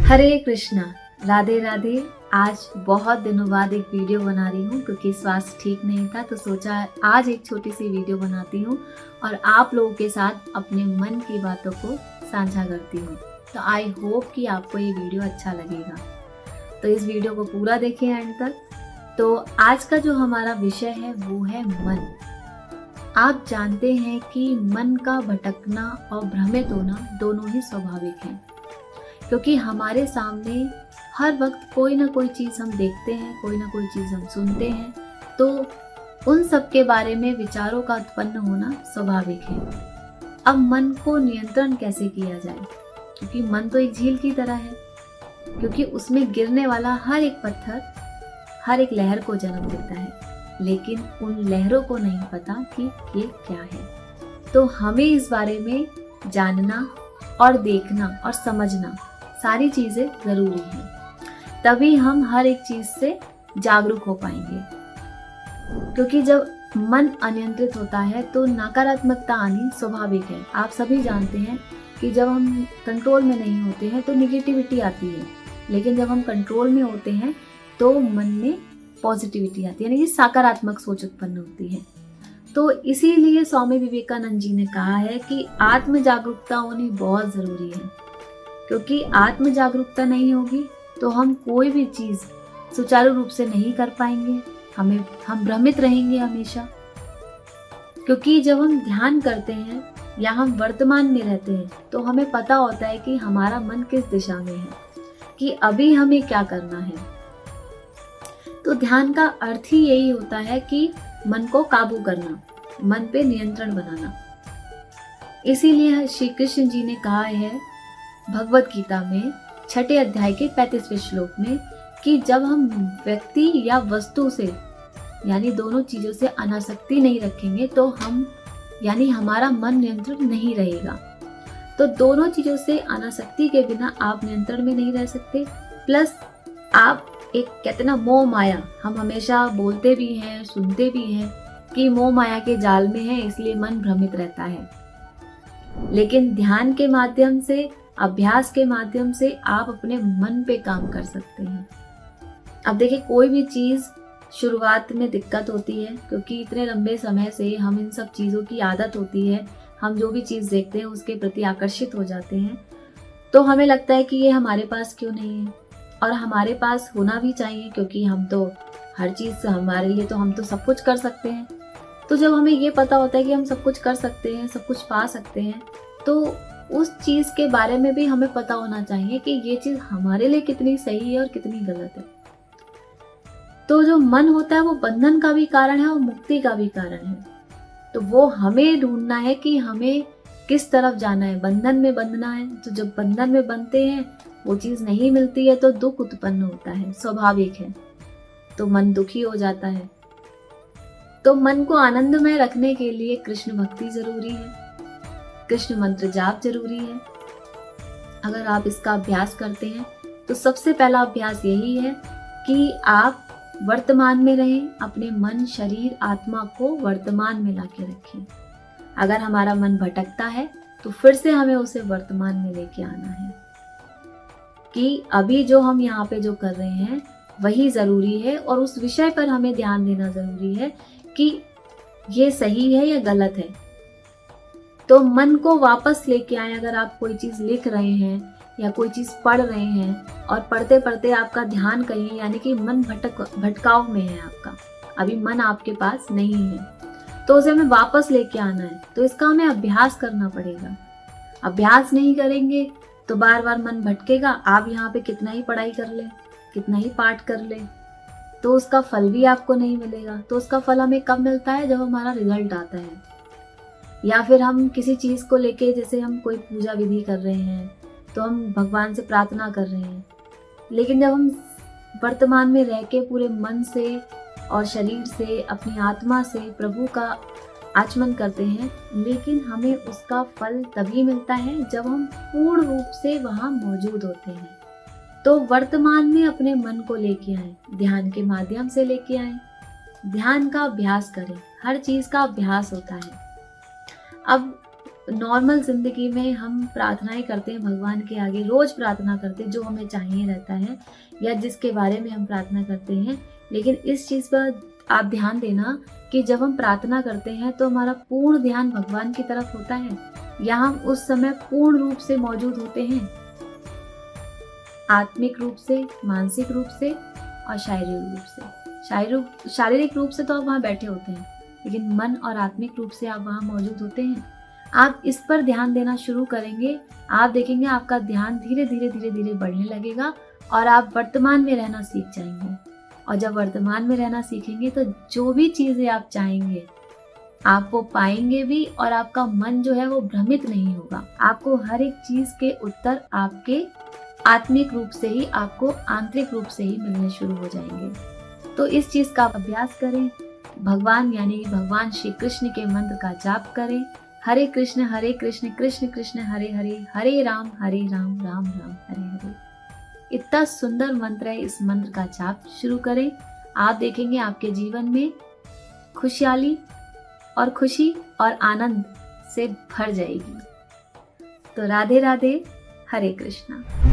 हरे कृष्णा, राधे राधे। आज बहुत दिनों बाद एक वीडियो बना रही हूँ क्योंकि स्वास्थ्य ठीक नहीं था, तो सोचा आज एक छोटी सी वीडियो बनाती हूँ और आप लोगों के साथ अपने मन की बातों को साझा करती हूँ। तो आई होप कि आपको ये वीडियो अच्छा लगेगा, तो इस वीडियो को पूरा देखें एंड तक। तो आज का जो हमारा विषय है वो है मन। आप जानते हैं कि मन का भटकना और भ्रमित होना दोनों ही स्वाभाविक हैं, क्योंकि हमारे सामने हर वक्त कोई ना कोई चीज़ हम देखते हैं, कोई ना कोई चीज़ हम सुनते हैं, तो उन सब के बारे में विचारों का उत्पन्न होना स्वाभाविक है। अब मन को नियंत्रण कैसे किया जाए, क्योंकि मन तो एक झील की तरह है, क्योंकि उसमें गिरने वाला हर एक पत्थर हर एक लहर को जन्म देता है, लेकिन उन लहरों को नहीं पता कि ये क्या है। तो हमें इस बारे में जानना और देखना और समझना सारी चीज़ें ज़रूरी हैं, तभी हम हर एक चीज़ से जागरूक हो पाएंगे। क्योंकि जब मन अनियंत्रित होता है तो नकारात्मकता आनी स्वाभाविक है। आप सभी जानते हैं कि जब हम कंट्रोल में नहीं होते हैं तो निगेटिविटी आती है, लेकिन जब हम कंट्रोल में होते हैं तो मन में पॉजिटिविटी आती है, यानी कि सकारात्मक सोच उत्पन्न होती है। तो इसीलिए स्वामी विवेकानंद जी ने कहा है कि आत्म जागरूकता होनी बहुत ज़रूरी है, क्योंकि आत्म जागरूकता नहीं होगी तो हम कोई भी चीज़ सुचारू रूप से नहीं कर पाएंगे, हम भ्रमित रहेंगे हमेशा। क्योंकि जब हम ध्यान करते हैं या हम वर्तमान में रहते हैं तो हमें पता होता है कि हमारा मन किस दिशा में है, कि अभी हमें क्या करना है। तो ध्यान का अर्थ ही यही होता है कि मन को काबू करना, मन पे नियंत्रण बनाना। इसीलिए श्री कृष्ण जी ने कहा है भगवत गीता में 6 अध्याय के 35वें श्लोक में कि जब हम व्यक्ति या वस्तु से यानी दोनों चीजों से अनासक्ति नहीं रखेंगे तो हम यानी हमारा मन नियंत्रण नहीं रहेगा। तो दोनों चीजों से अनासक्ति के बिना आप नियंत्रण में नहीं रह सकते। प्लस आप एक कहते ना मोह माया, हम हमेशा बोलते भी हैं सुनते भी हैं कि मोह माया के जाल में है, इसलिए मन भ्रमित रहता है। लेकिन ध्यान के माध्यम से, अभ्यास के माध्यम से आप अपने मन पे काम कर सकते हैं। अब देखिए, कोई भी चीज़ शुरुआत में दिक्कत होती है, क्योंकि इतने लंबे समय से हम इन सब चीज़ों की आदत होती है, हम जो भी चीज़ देखते हैं उसके प्रति आकर्षित हो जाते हैं, तो हमें लगता है कि ये हमारे पास क्यों नहीं है, और हमारे पास होना भी चाहिए, क्योंकि हम तो हर चीज़ हमारे लिए तो हम तो सब कुछ कर सकते हैं। तो जब हमें ये पता होता है कि हम सब कुछ कर सकते हैं, सब कुछ पा सकते हैं, तो उस चीज़ के बारे में भी हमें पता होना चाहिए कि ये चीज़ हमारे लिए कितनी सही है और कितनी गलत है। तो जो मन होता है वो बंधन का भी कारण है और मुक्ति का भी कारण है। तो वो हमें ढूंढना है कि हमें किस तरफ जाना है। बंधन में बंधना है, तो जब बंधन में बंधते हैं वो चीज़ नहीं मिलती है तो दुख उत्पन्न होता है, स्वाभाविक है। तो मन दुखी हो जाता है। तो मन को आनंदमय रखने के लिए कृष्ण भक्ति जरूरी है, कृष्ण मंत्र जाप जरूरी है। अगर आप इसका अभ्यास करते हैं तो सबसे पहला अभ्यास यही है कि आप वर्तमान में रहें, अपने मन, शरीर, आत्मा को वर्तमान में लाके रखें। अगर हमारा मन भटकता है तो फिर से हमें उसे वर्तमान में लेके आना है कि अभी जो हम यहाँ पे जो कर रहे हैं वही जरूरी है, और उस विषय पर हमें ध्यान देना जरूरी है कि ये सही है या गलत है। तो मन को वापस लेके आए। अगर आप कोई चीज़ लिख रहे हैं या कोई चीज़ पढ़ रहे हैं और पढ़ते पढ़ते आपका ध्यान कहीं, यानी कि मन भटकाव में है आपका, अभी मन आपके पास नहीं है, तो उसे हमें वापस लेके आना है। तो इसका हमें अभ्यास करना पड़ेगा। अभ्यास नहीं करेंगे तो बार बार मन भटकेगा। आप यहाँ पे कितना ही पढ़ाई कर ले, कितना ही पाठ कर ले, तो उसका फल भी आपको नहीं मिलेगा। तो उसका फल हमें कब मिलता है? जब हमारा रिजल्ट आता है, या फिर हम किसी चीज़ को लेके, जैसे हम कोई पूजा विधि कर रहे हैं तो हम भगवान से प्रार्थना कर रहे हैं, लेकिन जब हम वर्तमान में रह के पूरे मन से और शरीर से, अपनी आत्मा से प्रभु का आचमन करते हैं, लेकिन हमें उसका फल तभी मिलता है जब हम पूर्ण रूप से वहाँ मौजूद होते हैं। तो वर्तमान में अपने मन को लेके आए, ध्यान के माध्यम से लेके आए। ध्यान का अभ्यास करें। हर चीज़ का अभ्यास होता है। अब नॉर्मल ज़िंदगी में हम प्रार्थनाएं करते हैं भगवान के आगे, रोज़ प्रार्थना करते हैं जो हमें चाहिए रहता है या जिसके बारे में हम प्रार्थना करते हैं। लेकिन इस चीज़ पर आप ध्यान देना कि जब हम प्रार्थना करते हैं तो हमारा पूर्ण ध्यान भगवान की तरफ होता है या हम उस समय पूर्ण रूप से मौजूद होते हैं, आत्मिक रूप से, मानसिक रूप से और शारीरिक रूप से। शारीरिक रूप से तो आप वहाँ बैठे होते हैं, लेकिन मन और आत्मिक रूप से आप वहाँ मौजूद होते हैं। आप इस पर ध्यान देना शुरू करेंगे, आप देखेंगे आपका ध्यान धीरे धीरे धीरे धीरे बढ़ने लगेगा और आप वर्तमान में रहना सीख जाएंगे। और जब वर्तमान में रहना सीखेंगे तो जो भी चीज़ें आप चाहेंगे आप वो पाएंगे भी और आपका मन जो है वो भ्रमित नहीं होगा। आपको हर एक चीज़ के उत्तर आपके आत्मिक रूप से ही, आपको आंतरिक रूप से ही मिलने शुरू हो जाएंगे। तो इस चीज़ का अभ्यास करें। भगवान यानी भगवान श्री कृष्ण के मंत्र का जाप करें। हरे कृष्ण कृष्ण कृष्ण हरे हरे, हरे राम राम राम हरे हरे। इतना सुंदर मंत्र है। इस मंत्र का जाप शुरू करें। आप देखेंगे आपके जीवन में खुशहाली और खुशी और आनंद से भर जाएगी। तो राधे राधे, हरे कृष्णा।